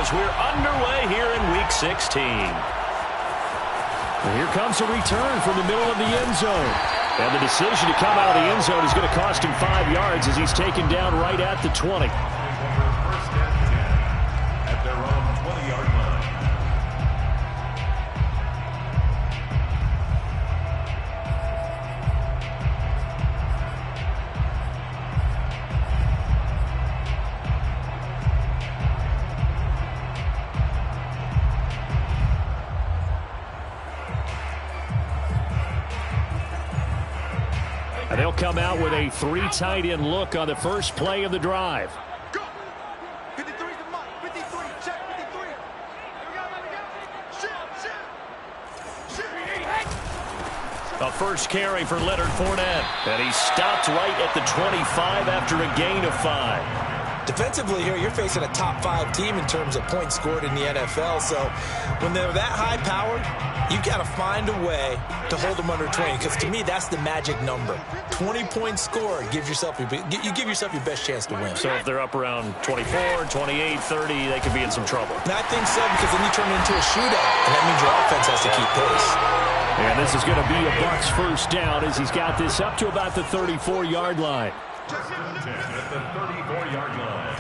as we're underway here in Week 16. And here comes a return from the middle of the end zone. And the decision to come out of the end zone is going to cost him 5 yards as he's taken down right at the 20. At their own 20-yard line. And they'll come out with a 3 tight end look on the first play of the drive. Go. 53 to Mike. 53. Check 53. Shoot. A first carry for Leonard Fournette. And he stopped right at the 25 after a gain of 5. Defensively here, you're facing a top 5 team in terms of points scored in the NFL. So when they're that high-powered, you've got to find a way to hold them under 20. Because to me, that's the magic number. 20 points scored gives yourself you give yourself your best chance to win. So if they're up around 24, 28, 30, they could be in some trouble. And I think so, because then you turn it into a shootout, and that means your offense has to keep pace. And this is going to be a Bucs first down as he's got this up to about the 34-yard line. At the 34-yard line.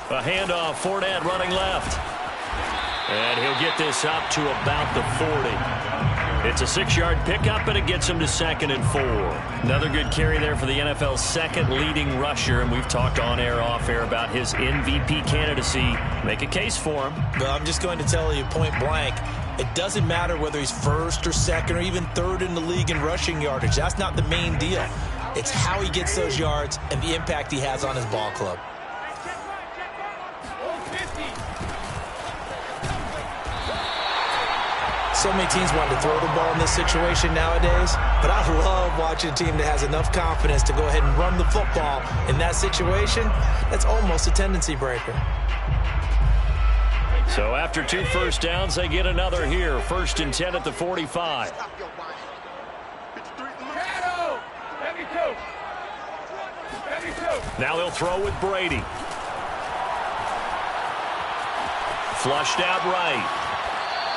A handoff, Fournette running left. And he'll get this up to about the 40. It's a 6-yard pickup, and it gets him to 2nd and 4. Another good carry there for the NFL's second leading rusher, and we've talked on air, off air about his MVP candidacy. Make a case for him. But I'm just going to tell you point blank, it doesn't matter whether he's first or second or even third in the league in rushing yardage. That's not the main deal. It's how he gets those yards and the impact he has on his ball club. So many teams want to throw the ball in this situation nowadays, but I love watching a team that has enough confidence to go ahead and run the football in that situation. That's almost a tendency breaker. So after 2 first downs, they get another here. 1st and 10 at the 45. Now they'll throw with Brady. Flushed out right.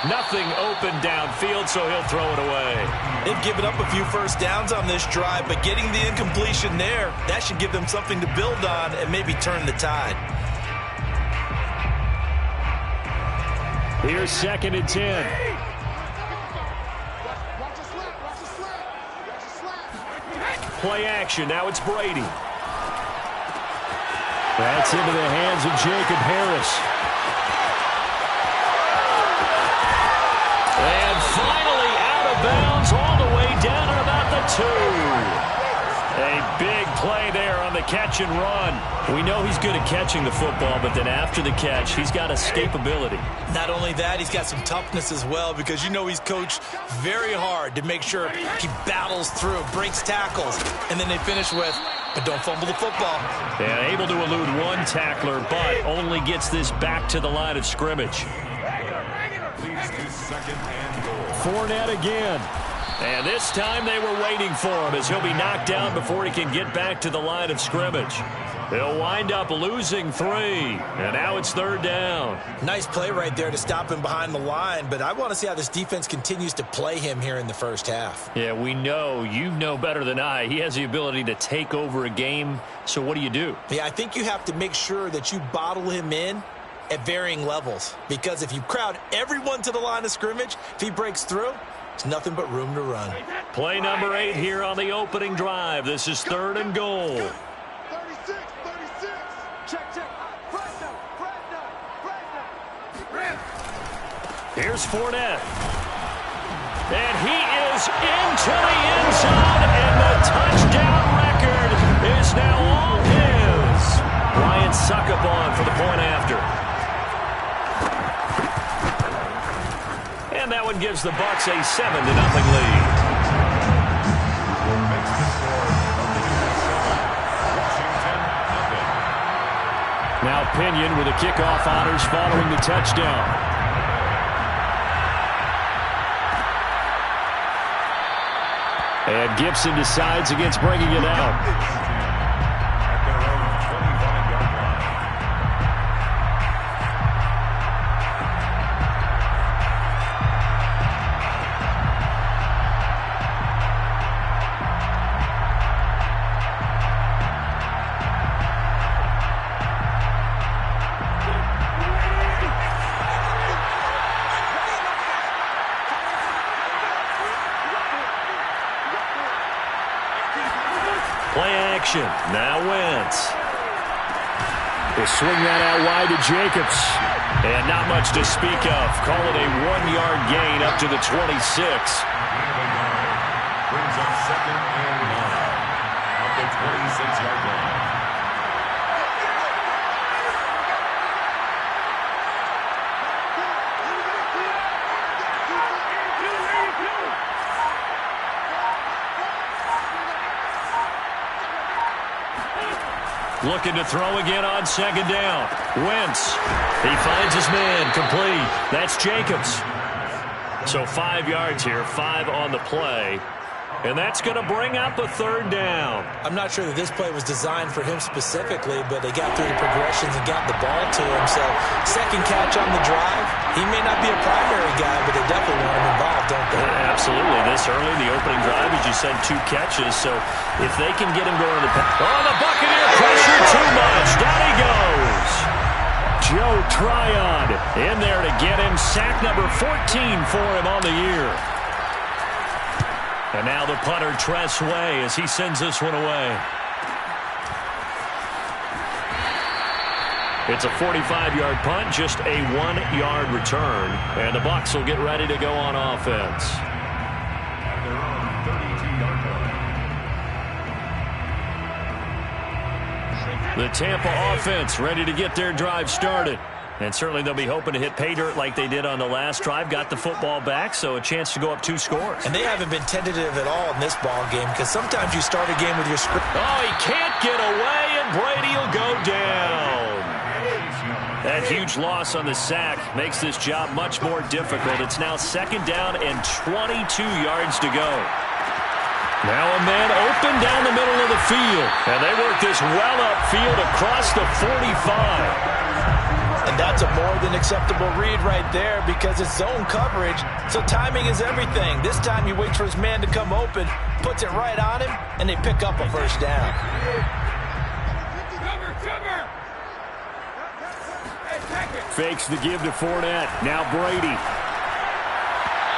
Nothing open downfield, so he'll throw it away. They've given up a few first downs on this drive, but getting the incompletion there, that should give them something to build on and maybe turn the tide. Here's 2nd and 10. Play action. Now it's Brady. That's into the hands of Jacob Harris. And finally out of bounds all the way down at about the 2. A big play there on the catch and run. We know he's good at catching the football, but then after the catch, he's got escapability. Not only that, he's got some toughness as well, because you know he's coached very hard to make sure he battles through, breaks tackles, and then they finish with, but don't fumble the football. Yeah, able to elude one tackler, but only gets this back to the line of scrimmage. Leads to 2nd and goal. Fournette again. And this time they were waiting for him as he'll be knocked down before he can get back to the line of scrimmage. They'll wind up losing 3. And now it's 3rd down. Nice play right there to stop him behind the line, but I want to see how this defense continues to play him here in the first half. Yeah, we know. You know better than I. He has the ability to take over a game. So what do you do? Yeah, I think you have to make sure that you bottle him in at varying levels, because if you crowd everyone to the line of scrimmage, if he breaks through, it's nothing but room to run. Play number 8 here on the opening drive. This is 3rd and goal. 36. Check. Here's Fournette. And he is into the end zone, and the touchdown record is now all his. Ryan Succop for the point after. And that one gives the Bucs a 7-0 lead. Now Pinion with the kickoff honors following the touchdown. And Gibson decides against bringing it out. action. Now Wentz. Will swing that out wide to Jacobs. And not much to speak of. Call it a 1-yard gain up to the 26. Brings up second and 9 at the 26-yard line. Looking to throw again on second down. Wentz. He finds his man. Complete. That's Jacobs. So 5 yards here. 5 on the play. And that's going to bring up a third down. I'm not sure that this play was designed for him specifically, but they got through the progressions and got the ball to him. So second catch on the drive. He may not be a primary guy, but they definitely want him involved, don't they? Absolutely. This early, the opening drive, as you said, 2 catches. So if they can get him going to the pass. Oh, the Buccaneer pressure too much. Down he goes. Joe Tryon in there to get him. Sack number 14 for him on the year. And now the punter, Tress Way, as he sends this one away. It's a 45-yard punt, just a 1-yard return. And the Bucs will get ready to go on offense. At their own 32-yard line. The Tampa offense ready to get their drive started. And certainly they'll be hoping to hit pay dirt like they did on the last drive. Got the football back, so a chance to go up 2 scores. And they haven't been tentative at all in this ball game, because sometimes you start a game with your script. Oh, he can't get away, and Brady will go down. That huge loss on the sack makes this job much more difficult. It's now second down and 22 yards to go. Now a man open down the middle of the field. And they work this well upfield across the 45. And that's a more than acceptable read right there, because it's zone coverage, so timing is everything. This time he waits for his man to come open, puts it right on him, and they pick up a first down. Fakes the give to Fournette. Now Brady.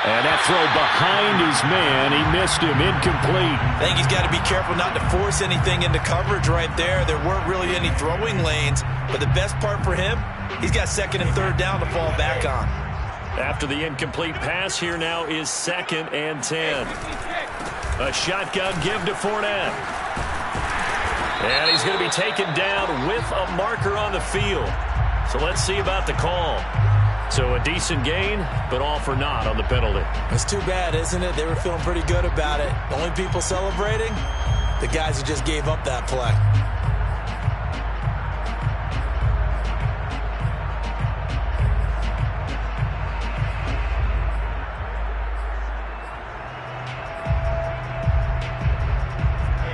And that throw behind his man. He missed him. Incomplete. I think he's got to be careful not to force anything into coverage right there. There weren't really any throwing lanes, but the best part for him, he's got second and third down to fall back on. After the incomplete pass, here now is second and 10. A shotgun give to Fournette. And he's going to be taken down with a marker on the field. So let's see about the call. So a decent gain, but all for naught on the penalty. It's too bad, isn't it? They were feeling pretty good about it. The only people celebrating, the guys who just gave up that play.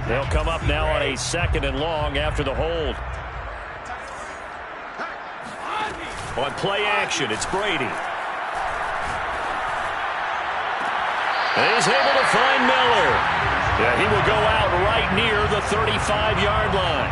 They'll come up now on a second and long after the hold. On play action, it's Brady. And he's able to find Miller. Yeah, he will go out right near the 35-yard line.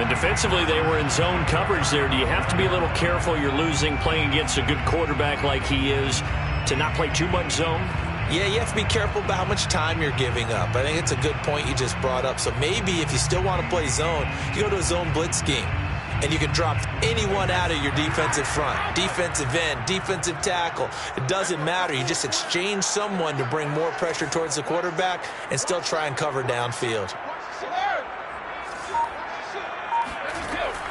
And defensively, they were in zone coverage there. Do you have to be a little careful? You're losing, playing against a good quarterback like he is, to not play too much zone? Yeah, you have to be careful about how much time you're giving up. I think it's a good point you just brought up. So maybe if you still want to play zone, you go to a zone blitz scheme. And you can drop anyone out of your defensive front. Defensive end, defensive tackle. It doesn't matter. You just exchange someone to bring more pressure towards the quarterback and still try and cover downfield.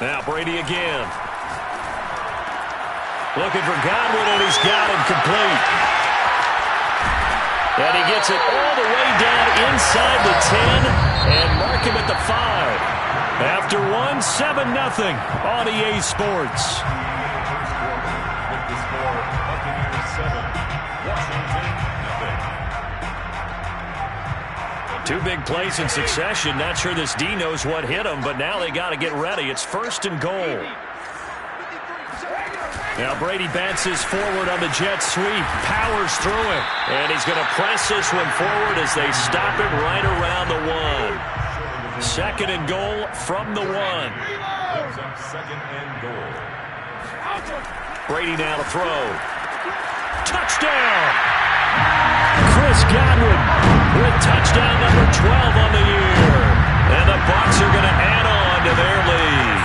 Now Brady again. Looking for Godwin, and he's got him complete. And he gets it all the way down inside the 10 and mark him at the 5. After 1, 7-0 on EA Sports. With the score, Buccaneers 7, Washington 0. 2 big plays in succession. Not sure this D knows what hit him, but now they got to get ready. It's first and goal. Now Brady bounces forward on the jet sweep, powers through him, and he's going to press this one forward as they stop it right around the 1. Second and goal from the 1. Second and goal. Brady now to throw. Touchdown! Chris Godwin with touchdown number 12 on the year. And the Bucs are going to add on to their lead.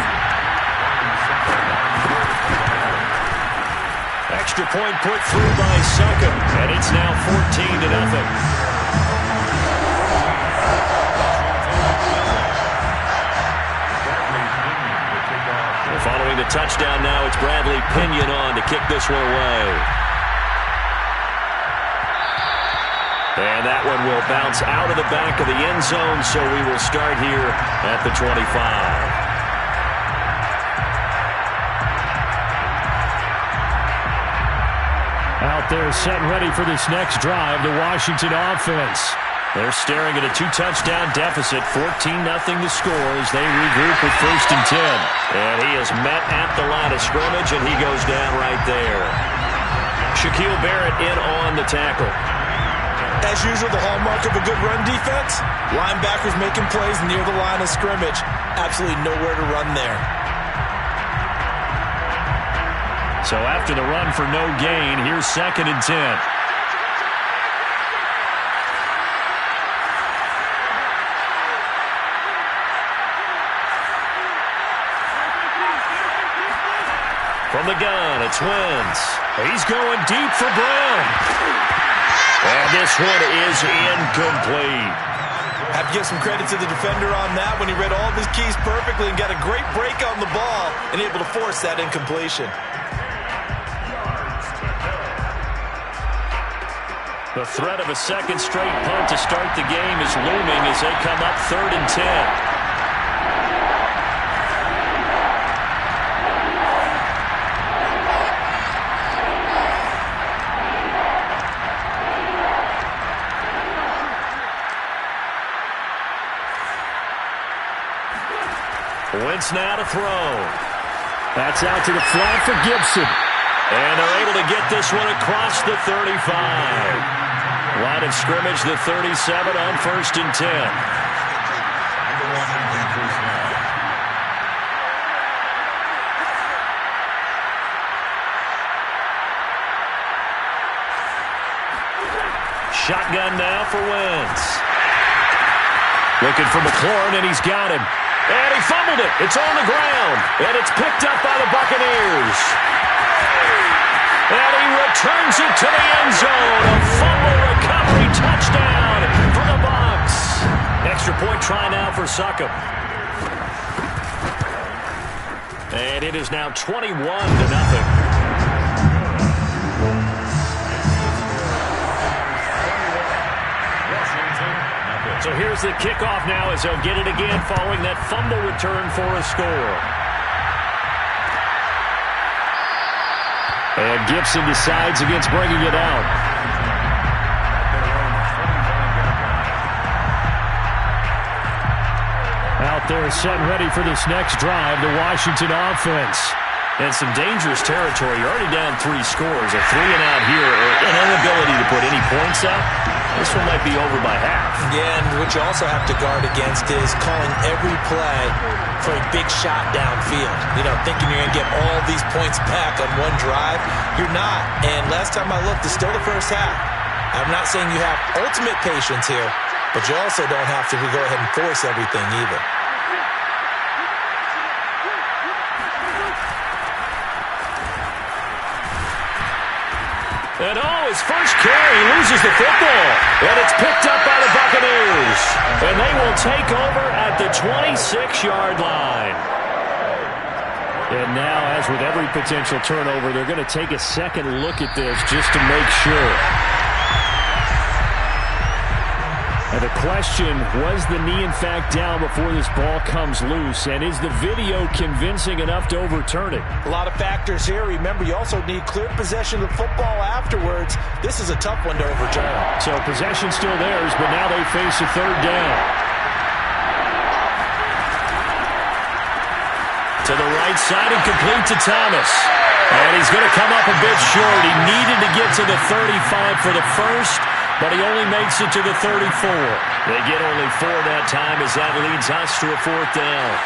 Extra point put through by Succop, and it's now 14-0. Following the touchdown now, it's Bradley Pinion on to kick this one away. And that one will bounce out of the back of the end zone, so we will start here at the 25. Out there set and ready for this next drive, the Washington offense. They're staring at a 2-touchdown deficit, 14-0 to score as they regroup with 1st and 10. And he is met at the line of scrimmage, and he goes down right there. Shaquille Barrett in on the tackle. As usual, the hallmark of a good run defense, linebackers making plays near the line of scrimmage. Absolutely nowhere to run there. So after the run for no gain, here's 2nd and 10. From the gun, it's Wentz. He's going deep for Brown. And this one is incomplete. Have to give some credit to the defender on that when he read all of his keys perfectly and got a great break on the ball and able to force that incompletion. The threat of a second straight punt to start the game is looming as they come up 3rd and 10. Wentz now to throw. That's out to the flat for Gibson. And they're able to get this one across the 35. Line of scrimmage, the 37 on 1st and 10. Shotgun now for Wentz. Looking for McLaurin, and he's got him. And he fumbled it. It's on the ground. And it's picked up by the Buccaneers. And he returns it to the end zone. A fumble recovery touchdown for the Bucs. Extra point try now for Succop. And it is now 21-0. So here's the kickoff now as they'll get it again following that fumble return for a score. And Gibson decides against bringing it out. Out there set and ready for this next drive, the Washington offense. And some dangerous territory. You're already down 3 scores. A 3-and-out here, an inability to put any points up. This one might be over by half. Yeah, and what you also have to guard against is calling every play for a big shot downfield. You know, thinking you're going to get all these points back on one drive. You're not. And last time I looked, it's still the first half. I'm not saying you have ultimate patience here, but you also don't have to go ahead and force everything either. And his first carry, he loses the football. And it's picked up by the Buccaneers. And they will take over at the 26-yard line. And now, as with every potential turnover, they're going to take a second look at this just to make sure. And the question, was the knee in fact down before this ball comes loose? And is the video convincing enough to overturn it? A lot of factors here. Remember, you also need clear possession of the football afterwards. This is a tough one to overturn. So possession still theirs, but now they face a 3rd down. To the right side and complete to Thomas. And he's going to come up a bit short. He needed to get to the 35 for the first, but he only makes it to the 34. They get only 4 that time as that leads us to a 4th down.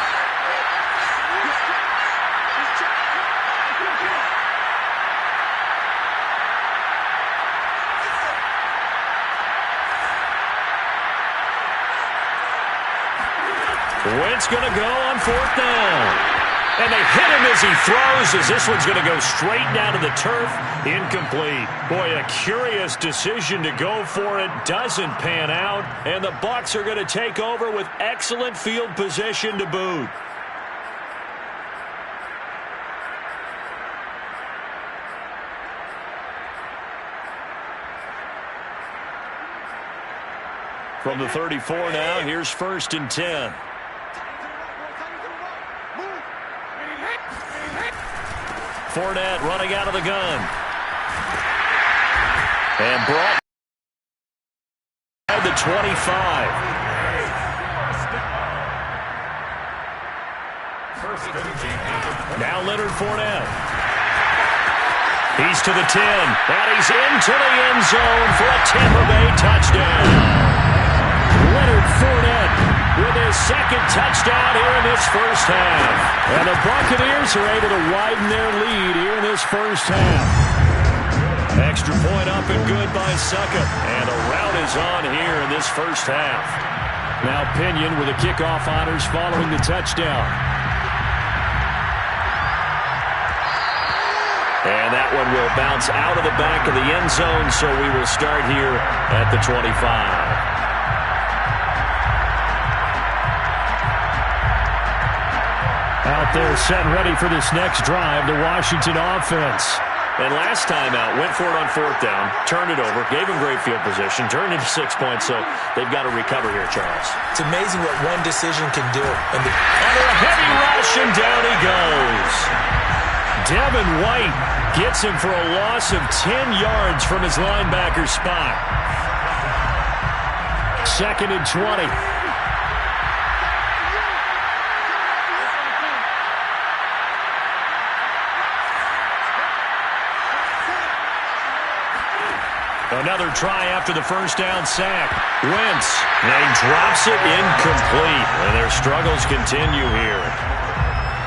it's going to go on 4th down. And they hit him as he throws, as this one's going to go straight down to the turf. Incomplete. Boy, a curious decision to go for it. Doesn't pan out. And the Bucs are going to take over with excellent field position to boot. From the 34 now, here's 1st and 10. Fournette running out of the gun. And brought at the 25. Now Leonard Fournette. He's to the 10. And he's into the end zone for a Tampa Bay touchdown. Leonard Fournette with his 2nd touchdown here in this first half. And the Buccaneers are able to widen their lead here in this first half. Extra point up and good by Suckup. And a rout is on here in this first half. Now Pinion with the kickoff honors following the touchdown. And that one will bounce out of the back of the end zone, so we will start here at the 25. Out there set and ready for this next drive, the Washington offense. And last time out, went for it on 4th down, turned it over, gave him great field position, turned into 6 points, so they've got to recover here, Charles. It's amazing what one decision can do. Under a heavy rush, and down he goes. Devin White gets him for a loss of 10 yards from his linebacker spot. 2nd and 20. Another try after the first down sack. Wentz, and he drops it incomplete. And their struggles continue here.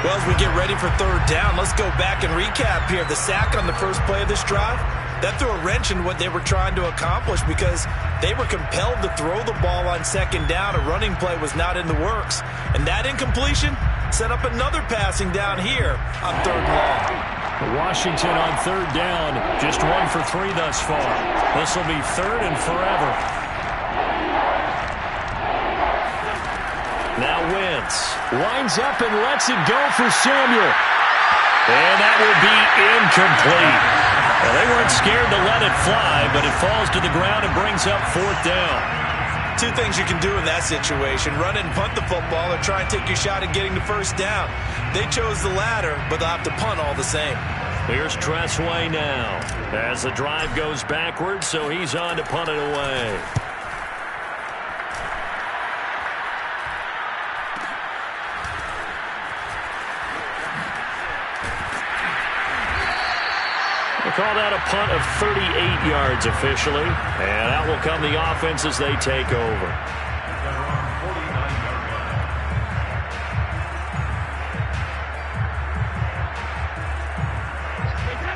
Well, as we get ready for 3rd down, let's go back and recap here. The sack on the first play of this drive, that threw a wrench in what they were trying to accomplish because they were compelled to throw the ball on 2nd down. A running play was not in the works. And that incompletion set up another passing down here on 3rd and long. Washington on 3rd down, just 1 for 3 thus far. This will be 3rd and forever. Now Wentz winds up and lets it go for Samuel. And that will be incomplete. Well, they weren't scared to let it fly, but it falls to the ground and brings up 4th down. 2 things you can do in that situation: run it and punt the football, or try and take your shot at getting the 1st down. They chose the latter, but they'll have to punt all the same. Here's Tressway now as the drive goes backwards, so he's on to punt it away. We'll call that a punt of 38 yards officially, and out will come the offense as they take over.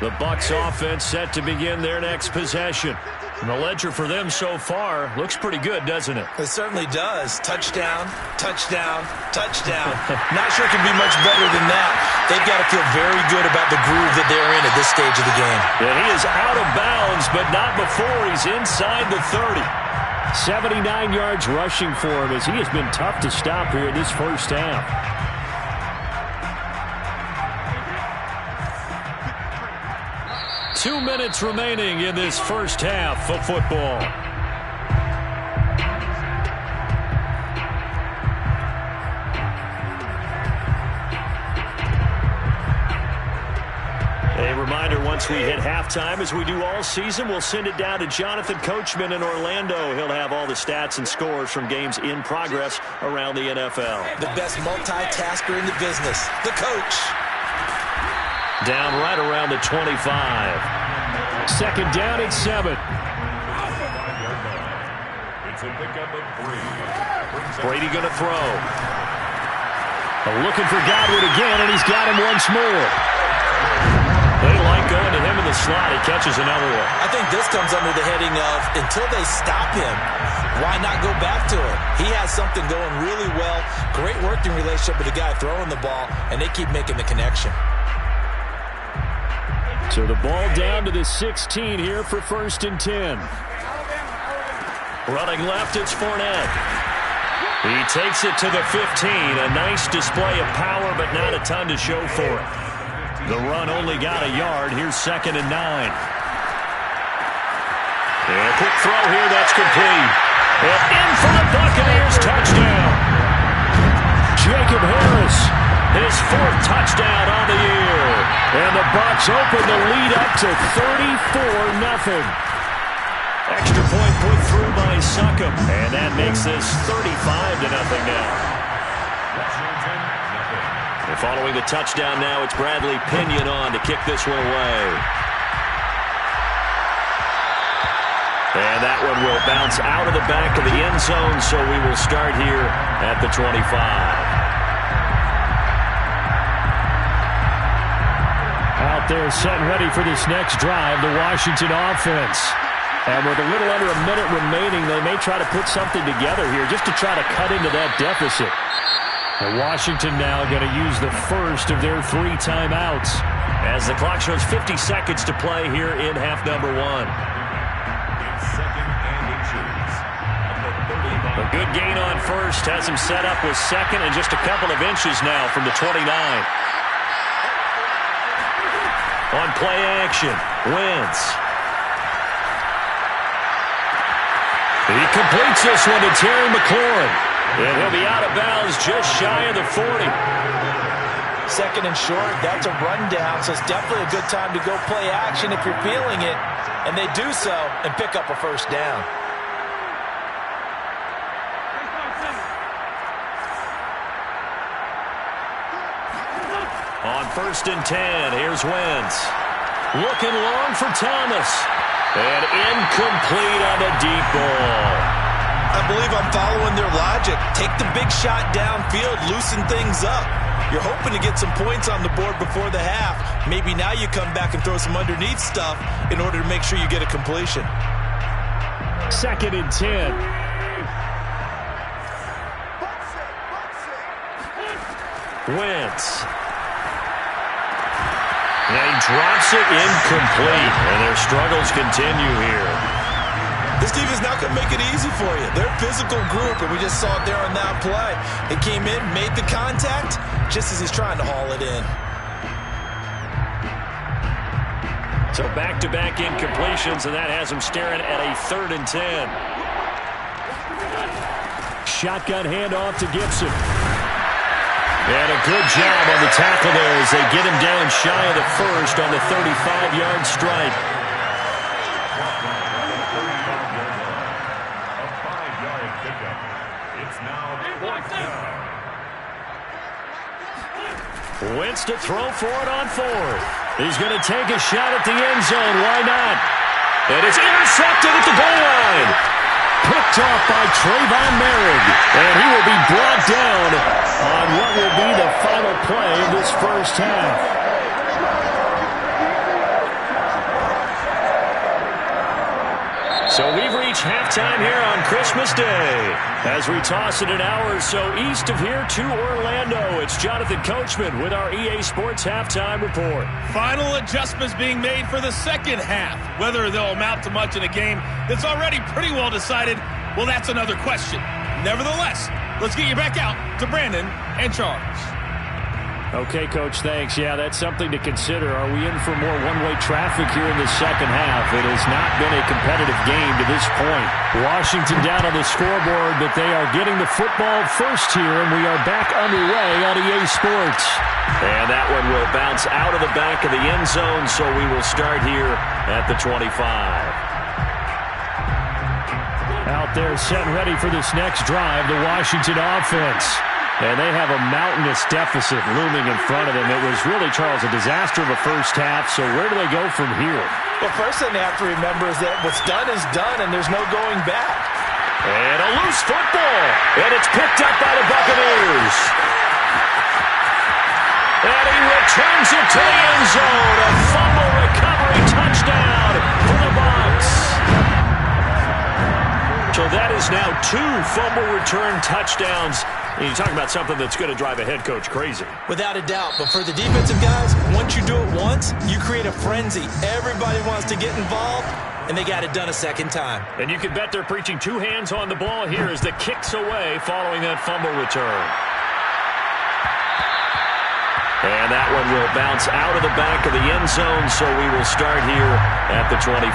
The Bucs offense set to begin their next possession. And the ledger for them so far looks pretty good, doesn't it? It certainly does. Touchdown, touchdown, touchdown. Not sure it can be much better than that. They've got to feel very good about the groove that they're in at this stage of the game. And he is out of bounds, but not before he's inside the 30. 79 yards rushing for him as he has been tough to stop here in this first half. Two minutes remaining in this first half of football. A reminder, once we hit halftime, as we do all season, we'll send it down to Jonathan Coachman in Orlando. He'll have all the stats and scores from games in progress around the NFL. The best multitasker in the business, the coach. Down right around the 25. Second down at 7. It's a pickup of 3. Brady going to throw. Looking for Godwin again, and he's got him once more. They like going to him in the the slot. He catches another one. I think this comes under the heading of until they stop him, why not go back to it? He has something going really well. Great working relationship with the guy throwing the ball, and they keep making the connection. So the ball down to the 16 here for 1st and 10. Running left, it's Fournette. He takes it to the 15. A nice display of power, but not a ton to show for it. The run only got a yard. Here's 2nd and 9. And a quick throw here. That's complete. And in for the Buccaneers. Touchdown. Jacob Harris. His 4th touchdown on the year. And the Bucs open the lead up to 34-0. Extra point put through by Succop. And that makes this 35-0 now. And following the touchdown now, it's Bradley Pinion on to kick this one away. And that one will bounce out of the back of the end zone, so we will start here at the 25. Out there set and ready for this next drive, the Washington offense. And with a little under a minute remaining, they may try to put something together here just to try to cut into that deficit. And Washington now going to use the first of their 3 timeouts. As the clock shows 50 seconds to play here in half number 1. A good gain on first. Has him set up with 2nd and just a couple of inches now from the 29. On play action, Wentz. He completes this one to Terry McLaurin. And he'll be out of bounds just shy of the 40. 2nd and short, that's a rundown, so it's definitely a good time to go play action if you're feeling it. And they do so and pick up a 1st down. On 1st and 10, here's Wentz. Looking long for Thomas. And incomplete on the deep ball. I believe I'm following their logic. Take the big shot downfield, loosen things up. You're hoping to get some points on the board before the half. Maybe now you come back and throw some underneath stuff in order to make sure you get a completion. 2nd and 10. Wentz. And he drops it incomplete. And their struggles continue here. This defense not going to make it easy for you. They're a physical group, and we just saw it there on that play. They came in, made the contact, just as he's trying to haul it in. So back-to-back incompletions, and that has him staring at a 3rd and 10. Shotgun handoff to Gibson. And a good job on the tackle there as they get him down shy of the 1st on the 35-yard stripe. Wentz to throw for it on 4th. He's going to take a shot at the end zone. Why not? And it's intercepted at the goal line. Picked off by Trayvon Merrick. And he will be brought down on what will be the final play of this 1st half. So we've reached halftime here on Christmas Day. As we toss it an hour or so east of here to Orlando, it's Jonathan Coachman with our EA Sports Halftime Report. Final adjustments being made for the 2nd half. Whether they'll amount to much in a game that's already pretty well decided, well, that's another question. Nevertheless, let's get you back out to Brandon and Charles. Okay, Coach, thanks. Yeah, that's something to consider. Are we in for more one-way traffic here in the 2nd half? It has not been a competitive game to this point. Washington down on the scoreboard, but they are getting the football first here, and we are back underway on EA Sports. And that one will bounce out of the back of the end zone, so we will start here at the 25. Out there set and ready for this next drive, the Washington offense. And they have a mountainous deficit looming in front of them. It was really, Charles, a disaster of a 1st half. So where do they go from here? Well, first thing they have to remember is that what's done is done, and there's no going back. And a loose football. And it's picked up by the Buccaneers. And he returns it to the end zone. A fumble recovery touchdown. has now 2 fumble return touchdowns. And you're talking about something that's going to drive a head coach crazy. Without a doubt. But for the defensive guys, once you do it once, you create a frenzy. Everybody wants to get involved, and they got it done a second time. And you can bet they're preaching 2 hands on the ball here as the kick's away following that fumble return. And that one will bounce out of the back of the end zone, so we will start here at the 25.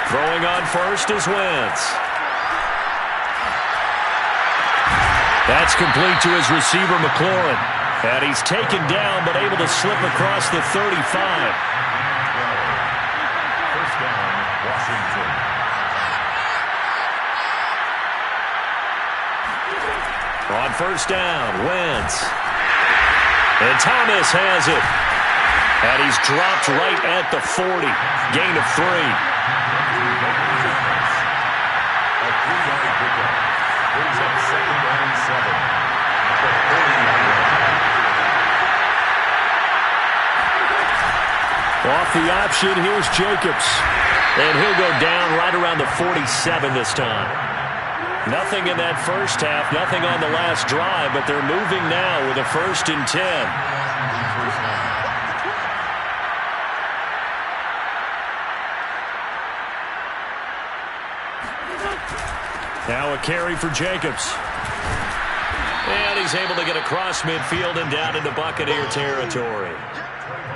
Throwing on first is Wentz. That's complete to his receiver, McLaurin. And he's taken down, but able to slip across the 35. First down, Washington. On first down, Wentz. And Thomas has it. And he's dropped right at the 40. Gain of 3. A 3-yard pickup. Brings up 2nd and 7. At the 40-yard line. Off the option, here's Jacobs. And he'll go down right around the 47 this time. Nothing in that first half, nothing on the last drive, but they're moving now with a 1st and 10. Now a carry for Jacobs. And he's able to get across midfield and down into Buccaneer territory.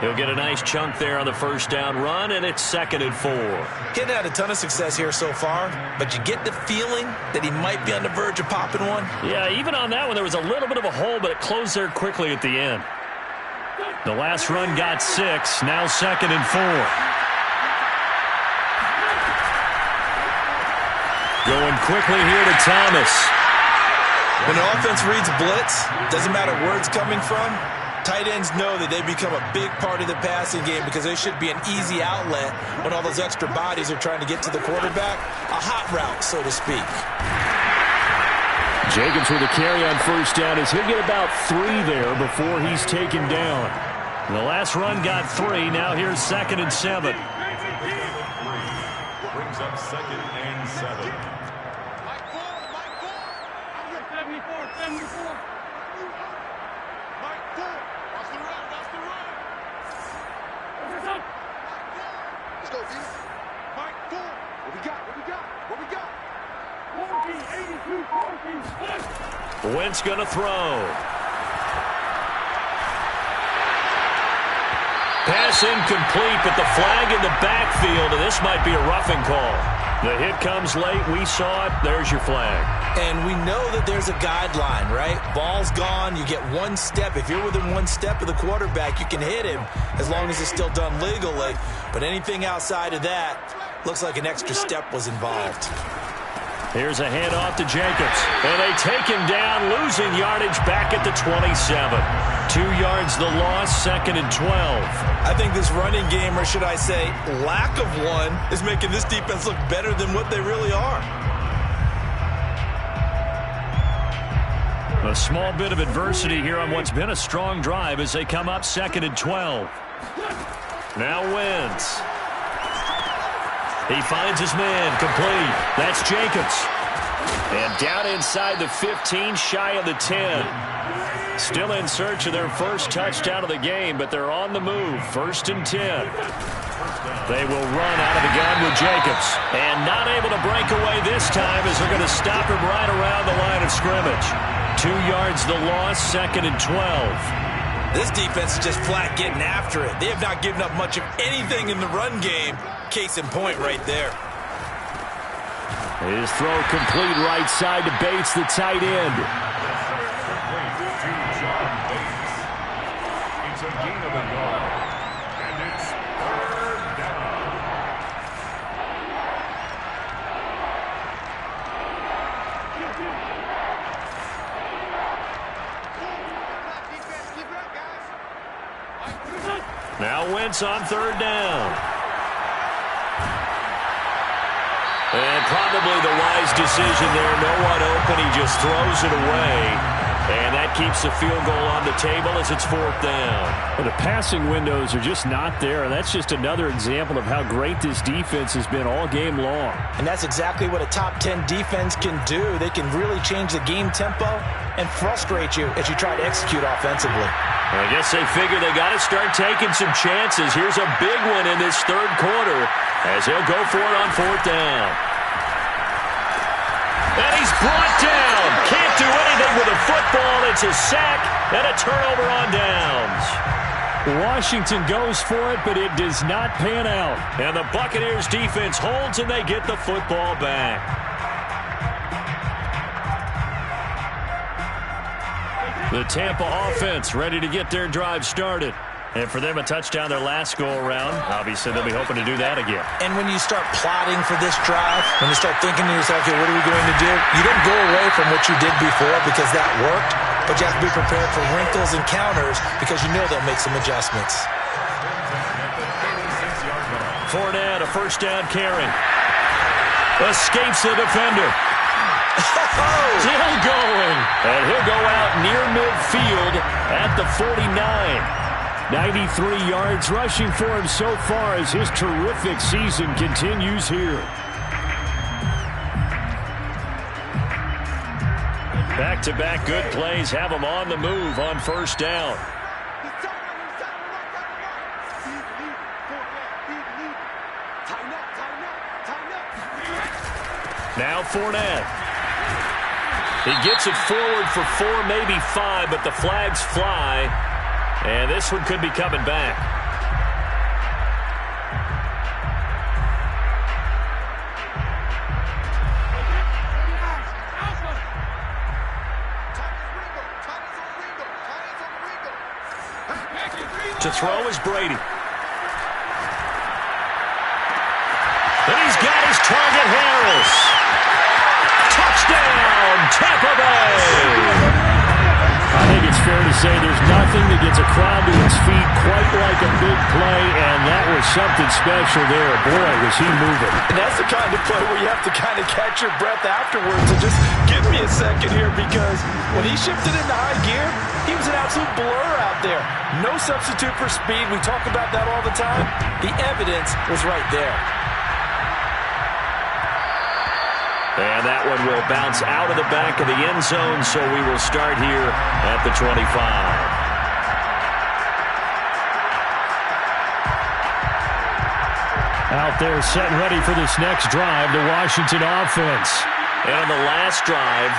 He'll get a nice chunk there on the first down run, and it's 2nd and 4. Getting had a ton of success here so far, but you get the feeling that he might be on the verge of popping one. Yeah, even on that one, there was a little bit of a hole, but it closed there quickly at the end. The last run got 6, now 2nd and 4. Going quickly here to Thomas. When an offense reads blitz, doesn't matter where it's coming from, tight ends know that they become a big part of the passing game because they should be an easy outlet when all those extra bodies are trying to get to the quarterback. A hot route, so to speak. Jacobs with a carry on first down as he'll get about 3 there before he's taken down. The last run got 3. Now here's 2nd and 7. Brings up 2nd and 7. Let's go, D. Mike, 4. What we got? What we got? What we got? 14, 82, 14, Wentz going to throw. Pass incomplete, but the flag in the backfield, and this might be a roughing call. The hit comes late. We saw it. There's your flag. And we know that there's a guideline, right? Ball's gone. You get 1 step. If you're within 1 step of the quarterback, you can hit him as long as it's still done legally. But anything outside of that, looks like an extra step was involved. Here's a handoff to Jacobs. And they take him down, losing yardage back at the 27. 2 yards the loss, 2nd and 12. I think this running game, or should I say lack of one, is making this defense look better than what they really are. A small bit of adversity here on what's been a strong drive as they come up 2nd and 12. Now Wentz. He finds his man, complete. That's Jacobs. And down inside the 15, shy of the 10. Still in search of their first touchdown of the game, but they're on the move. 1st and 10. They will run out of the gun with Jacobs. And not able to break away this time as they're going to stop him right around the line of scrimmage. 2 yards the loss, 2nd and 12. This defense is just flat getting after it. They have not given up much of anything in the run game. Case in point right there. His throw complete right side to Bates, the tight end. It's a gain of a yard. And it's 3rd down. Now Wentz on 3rd down. And probably the wise decision there. No one open. He just throws it away. And that keeps the field goal on the table as it's 4th down. Well, the passing windows are just not there. That's just another example of how great this defense has been all game long. And that's exactly what a top 10 defense can do. They can really change the game tempo and frustrate you as you try to execute offensively. I guess they figure they got to start taking some chances. Here's a big one in this 3rd quarter as he'll go for it on 4th down. And he's brought down. Can't do anything with a football. It's a sack and a turnover on downs. Washington goes for it, but it does not pan out. And the Buccaneers defense holds and they get the football back. The Tampa offense ready to get their drive started. And for them, a touchdown their last go-around. Obviously, they'll be hoping to do that again. And when you start plotting for this drive, when you start thinking to yourself, okay, what are we going to do? You don't go away from what you did before because that worked, but you have to be prepared for wrinkles and counters because you know they'll make some adjustments. Fournette, a 1st down carry. Escapes the defender. Still going. And he'll go out near midfield at the 49. 93 yards rushing for him so far as his terrific season continues here. Back-to-back good plays have him on the move on 1st down. Now Fournette. He gets it forward for 4, maybe 5, but the flags fly. And this one could be coming back. To throw is Brady. And he's got his target, Harris. Touchdown, Tampa Bay. I think it's fair to say there's nothing that gets a crowd to its feet quite like a big play, and that was something special there. Boy, was he moving. And that's the kind of play where you have to kind of catch your breath afterwards and just give me a second here, because when he shifted into high gear, he was an absolute blur out there. No substitute for speed. We talk about that all the time. The evidence was right there. And that one will bounce out of the back of the end zone, so we will start here at the 25. Out there setting ready for this next drive, the Washington offense. And on the last drive,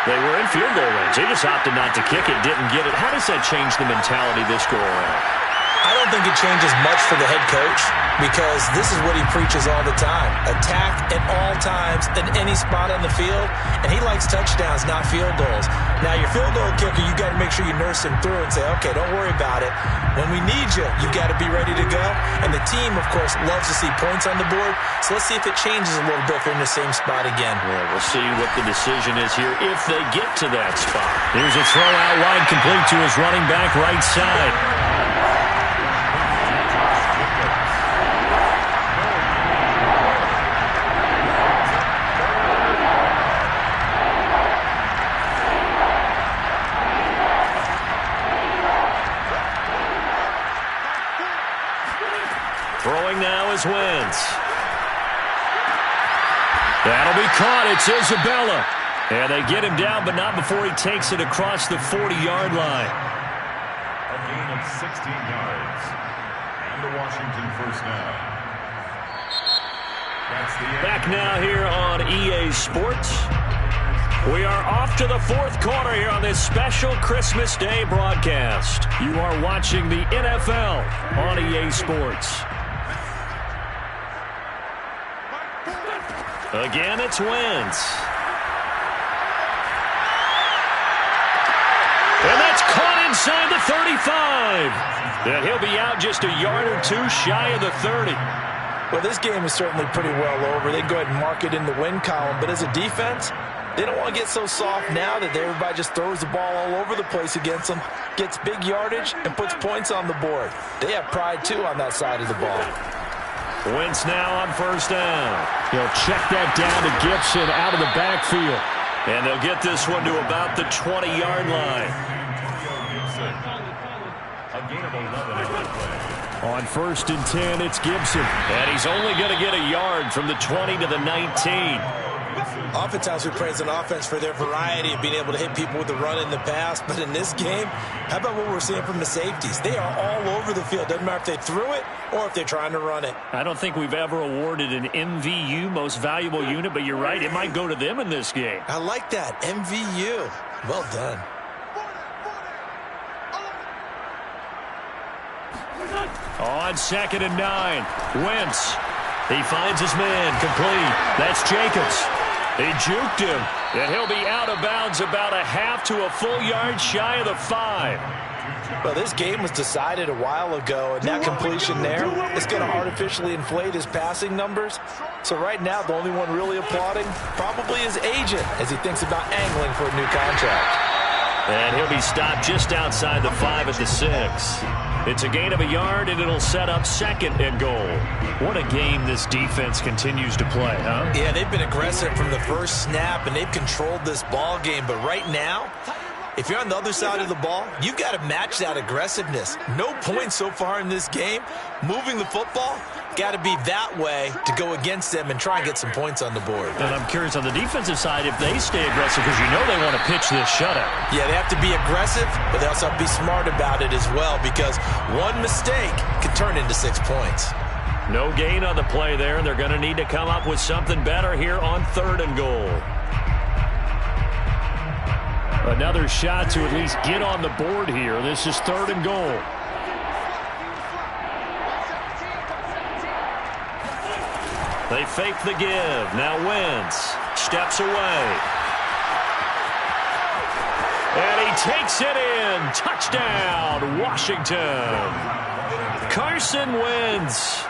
they were in field goal range. They just opted not to kick it, didn't get it. How does that change the mentality this go around? I don't think it changes much for the head coach, because this is what he preaches all the time. Attack at all times in any spot on the field, and he likes touchdowns, not field goals. Now, your field goal kicker, you got to make sure you nurse him through and say, okay, don't worry about it. When we need you, you got to be ready to go. And the team, of course, loves to see points on the board, so let's see if it changes a little bit if they're in the same spot again. Well, we'll see what the decision is here if they get to that spot. Here's a throw out wide, complete to his running back right side. Throwing now is Wentz. That'll be caught. It's Isabella. And they get him down, but not before he takes it across the 40-yard line. A gain of 16 yards. And the Washington 1st down. That's the end. Back now here on EA Sports. We are off to the 4th quarter here on this special Christmas Day broadcast. You are watching the NFL on EA Sports. Again, it's Wentz. And that's caught inside the 35. And he'll be out just a yard or two shy of the 30. Well, this game is certainly pretty well over. They go ahead and mark it in the win column. But as a defense, they don't want to get so soft now that everybody just throws the ball all over the place against them, gets big yardage, and puts points on the board. They have pride, too, on that side of the ball. Wentz now on 1st down. He'll check that down to Gibson out of the backfield. And they'll get this one to about the 20-yard line. A gain of 11. On 1st and 10, it's Gibson. And he's only going to get a yard from the 20 to the 19. Oftentimes we praise an offense for their variety of being able to hit people with the run in the pass. But in this game, how about what we're seeing from the safeties? They are all over the field. Doesn't matter if they threw it or if they're trying to run it. I don't think we've ever awarded an MVU, most valuable unit, but you're right. It might go to them in this game. I like that. MVU. Well done. On 2nd and 9, Wentz. He finds his man, complete. That's Jacobs. He juked him, and he'll be out of bounds about a half to a full yard shy of the 5. Well, this game was decided a while ago, and that completion there is going to artificially inflate his passing numbers. So right now, the only one really applauding probably his agent as he thinks about angling for a new contract. And he'll be stopped just outside the 5 at the 6. It's a gain of a yard, and it'll set up 2nd and goal. What a game this defense continues to play, huh? Yeah, they've been aggressive from the first snap, and they've controlled this ball game. But right now, if you're on the other side of the ball, you've got to match that aggressiveness. No points so far in this game. Moving the football, got to be that way to go against them and try and get some points on the board. And I'm curious on the defensive side if they stay aggressive, because you know they want to pitch this shutout. Yeah, they have to be aggressive, but they also have to be smart about it as well, because one mistake could turn into 6 points. No gain on the play there, and they're going to need to come up with something better here on 3rd and goal. Another shot to at least get on the board here. This is 3rd and goal. They fake the give. Now Wentz steps away. And he takes it in. Touchdown, Washington. Carson Wentz.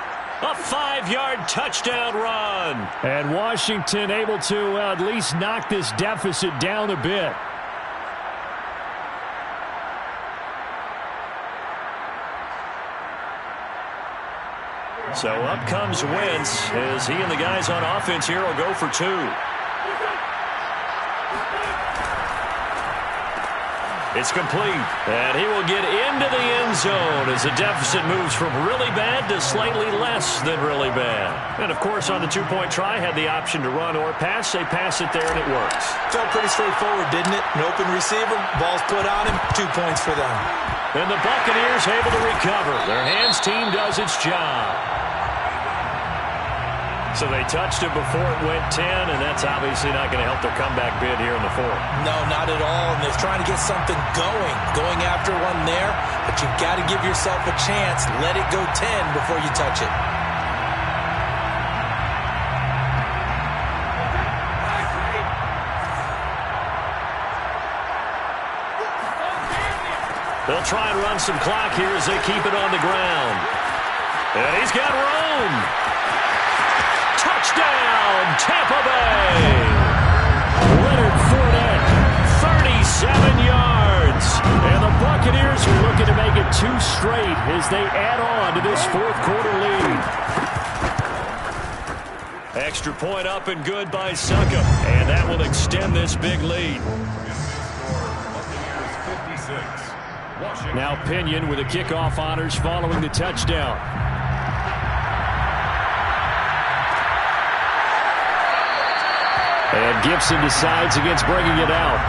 A 5-yard touchdown run. And Washington able to at least knock this deficit down a bit. So up comes Wentz as he and the guys on offense here will go for 2. It's complete, and he will get into the end zone as the deficit moves from really bad to slightly less than really bad. And, of course, on the 2-point try, had the option to run or pass. They pass it there, and it works. Felt pretty straightforward, didn't it? An open receiver, ball's put on him, 2 points for them. And the Buccaneers able to recover. Their hands team does its job. So they touched it before it went 10, and that's obviously not going to help their comeback bid here in the 4th. No, not at all, and they're trying to get something going after one there, but you've got to give yourself a chance. Let it go 10 before you touch it. They'll try and run some clock here as they keep it on the ground. And he's got room. Touchdown, Tampa Bay. Leonard Fournette, 37 yards. And the Buccaneers are looking to make it 2 straight as they add on to this 4th quarter lead. Extra point up and good by Succop. And that will extend this big lead. Now Pinion with the kickoff honors following the touchdown. And Gibson decides against bringing it out.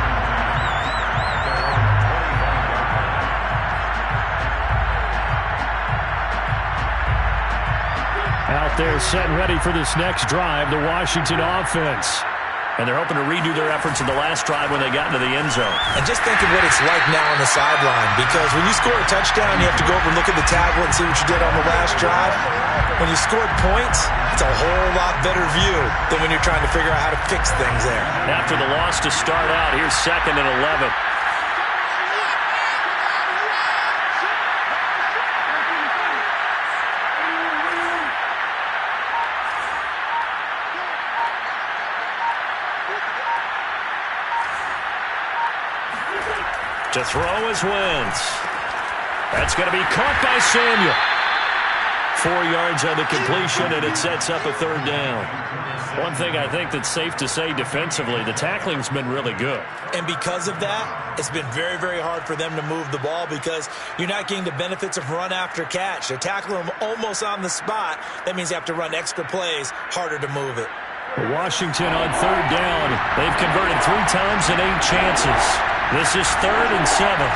Out there set and ready for this next drive, the Washington offense. And they're hoping to redo their efforts in the last drive when they got into the end zone. And just think of what it's like now on the sideline, because when you score a touchdown, you have to go over and look at the tablet and see what you did on the last drive. When you scored points, it's a whole lot better view than when you're trying to figure out how to fix things there. After the loss to start out, here's 2nd and 11. To throw is Wentz. That's going to be caught by Samuel. 4 yards on the completion, and it sets up a third down. One thing I think that's safe to say defensively, the tackling's been really good. And because of that, it's been very, very hard for them to move the ball because you're not getting the benefits of run after catch. They're tackling them almost on the spot. That means you have to run extra plays, harder to move it. Washington on third down. They've converted 3 times and 8 chances. This is 3rd and 7.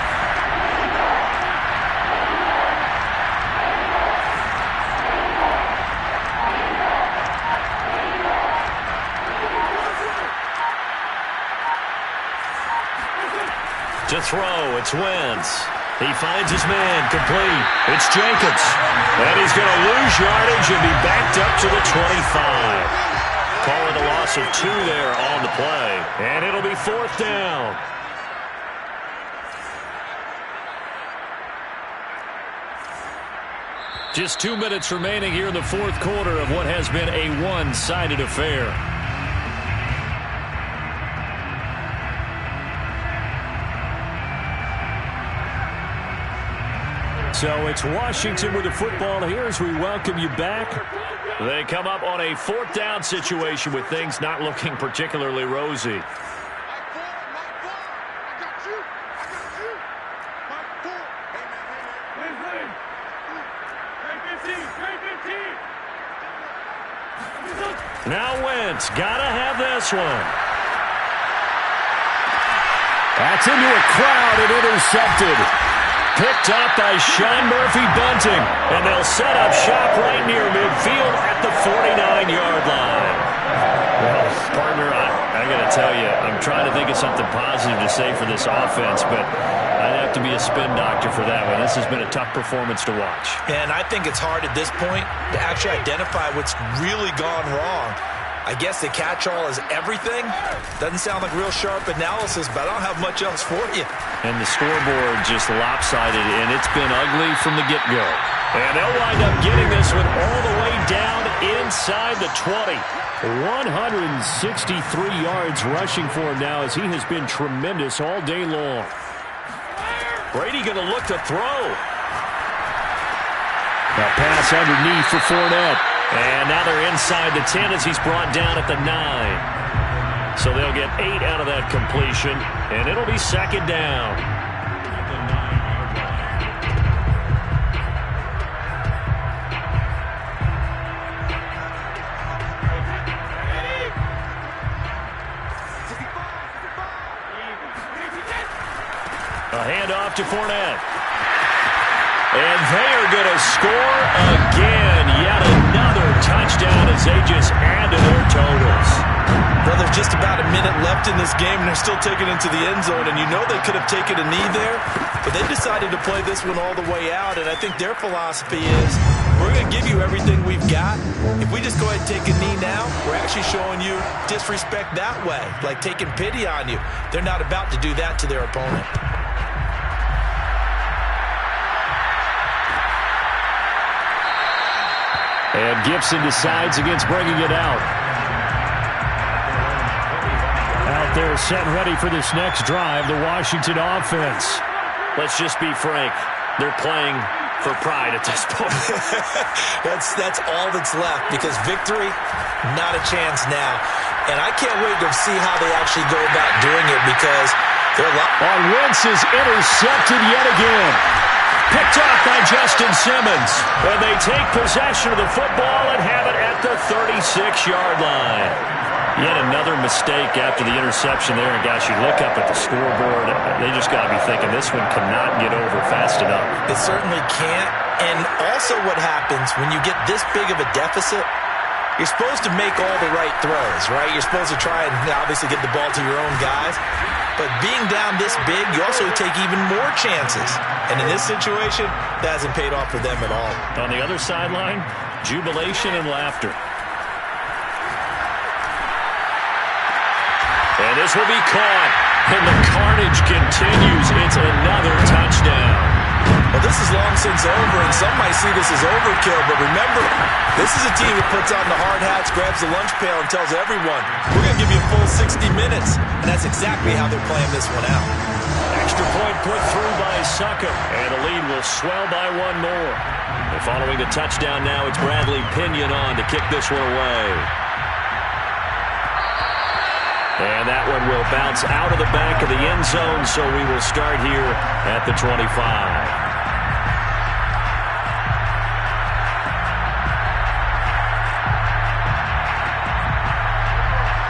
To throw, it's Wentz. He finds his man, complete. It's Jenkins. And he's going to lose yardage and be backed up to the 25. Call it a loss of 2 there on the play. And it'll be 4th down. Just 2 minutes remaining here in the 4th quarter of what has been a one-sided affair. So it's Washington with the football here as we welcome you back. They come up on a 4th down situation with things not looking particularly rosy. Now Wentz, gotta have this one. That's into a crowd and intercepted. Picked up by Sean Murphy-Bunting. And they'll set up shop right near midfield at the 49-yard line. Well, partner, I got to tell you, I'm trying to think of something positive to say for this offense, but I'd have to be a spin doctor for that one. This has been a tough performance to watch. And I think it's hard at this point to actually identify what's really gone wrong. I guess the catch-all is everything. Doesn't sound like real sharp analysis, but I don't have much else for you. And the scoreboard just lopsided, and it's been ugly from the get-go. And they'll wind up getting this one all the way down inside the 20. 163 yards rushing for him now as he has been tremendous all day long. Brady going to look to throw. A pass underneath for Fournette. And now they're inside the 10 as he's brought down at the 9. So they'll get 8 out of that completion, and it'll be 2nd down. A handoff to Fournette. And they are going to score again. Yet another touchdown as they just add to their totals. Well, there's just about a minute left in this game, and they're still taking it to the end zone. And you know they could have taken a knee there, but they decided to play this one all the way out. And I think their philosophy is, we're going to give you everything we've got. If we just go ahead and take a knee now, we're actually showing you disrespect that way, like taking pity on you. They're not about to do that to their opponent. And Gibson decides against bringing it out. Out there set and ready for this next drive, the Washington offense. Let's just be frank. They're playing for pride at this point. That's all that's left because victory, not a chance now. And I can't wait to see how they actually go about doing it because they're on Wentz is intercepted yet again. Picked off by Justin Simmons. And they take possession of the football and have it at the 36-yard line. Yet another mistake after the interception there. And, gosh, you look up at the scoreboard, they just got to be thinking this one cannot get over fast enough. It certainly can't. And also what happens when you get this big of a deficit, you're supposed to make all the right throws, right? You're supposed to try and obviously get the ball to your own guys. But being down this big, you also take even more chances. And in this situation, that hasn't paid off for them at all. On the other sideline, jubilation and laughter. And this will be caught. And the carnage continues. It's another touchdown. Well, this is long since over, and some might see this as overkill. But remember, this is a team that puts on the hard hats, grabs the lunch pail, and tells everyone, we're going to give you a full 60 minutes, and that's exactly how they're playing this one out. Extra point put through by Suckup, and the lead will swell by one more. And following the touchdown now, it's Bradley Pinion on to kick this one away. And that one will bounce out of the back of the end zone, so we will start here at the 25.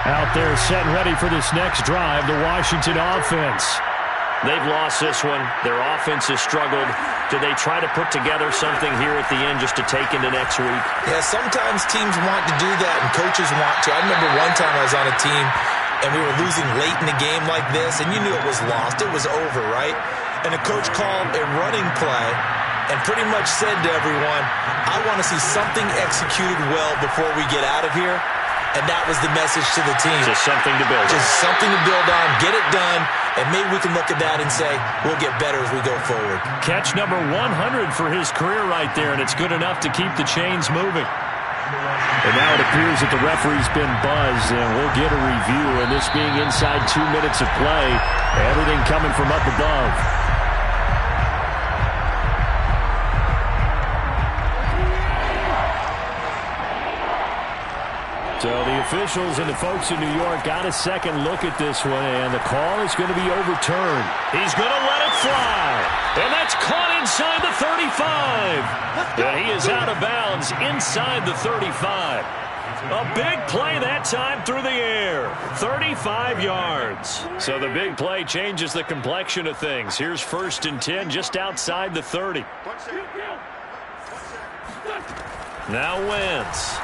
Out there set and ready for this next drive, the Washington offense. They've lost this one. Their offense has struggled. Do they try to put together something here at the end just to take into next week? Yeah, sometimes teams want to do that and coaches want to. I remember one time I was on a team and we were losing late in the game like this, and you knew it was lost. It was over, right? And the coach called a running play and pretty much said to everyone, I want to see something executed well before we get out of here. And that was the message to the team. Just something to build on. Just something to build on, get it done, and maybe we can look at that and say, we'll get better as we go forward. Catch number 100 for his career right there, and it's good enough to keep the chains moving. And now it appears that the referee's been buzzed, and we'll get a review. And this being inside 2 minutes of play, everything coming from up above. So the officials and the folks in New York got a second look at this one, and the call is going to be overturned. He's going to let it fly. And that's caught inside the 35. And he is out of bounds inside the 35. A big play that time through the air. 35 yards. So the big play changes the complexion of things. Here's 1st and 10 just outside the 30. Now Wentz.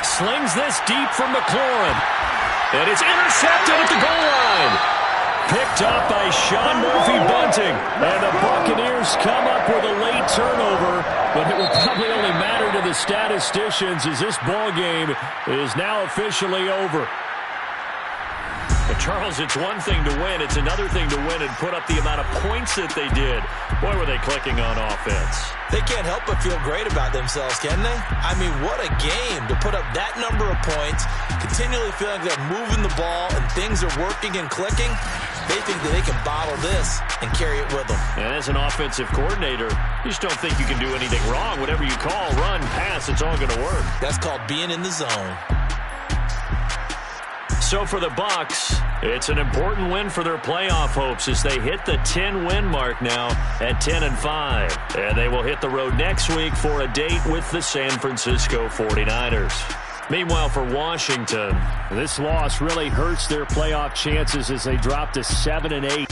Slings this deep from McLaurin. And it's intercepted at the goal line. Picked up by Sean Murphy-Bunting. And the Buccaneers come up with a late turnover. But it will probably only matter to the statisticians as this ball game is now officially over. But Charles, it's one thing to win. It's another thing to win and put up the amount of points that they did. Boy, were they clicking on offense. They can't help but feel great about themselves, can they? I mean, what a game to put up that number of points, continually feeling like they're moving the ball and things are working and clicking. They think that they can bottle this and carry it with them. And as an offensive coordinator, you just don't think you can do anything wrong. Whatever you call, run, pass, it's all going to work. That's called being in the zone. So for the Bucs, it's an important win for their playoff hopes as they hit the 10-win mark now at 10-5. And they will hit the road next week for a date with the San Francisco 49ers. Meanwhile, for Washington, this loss really hurts their playoff chances as they drop to 7-8.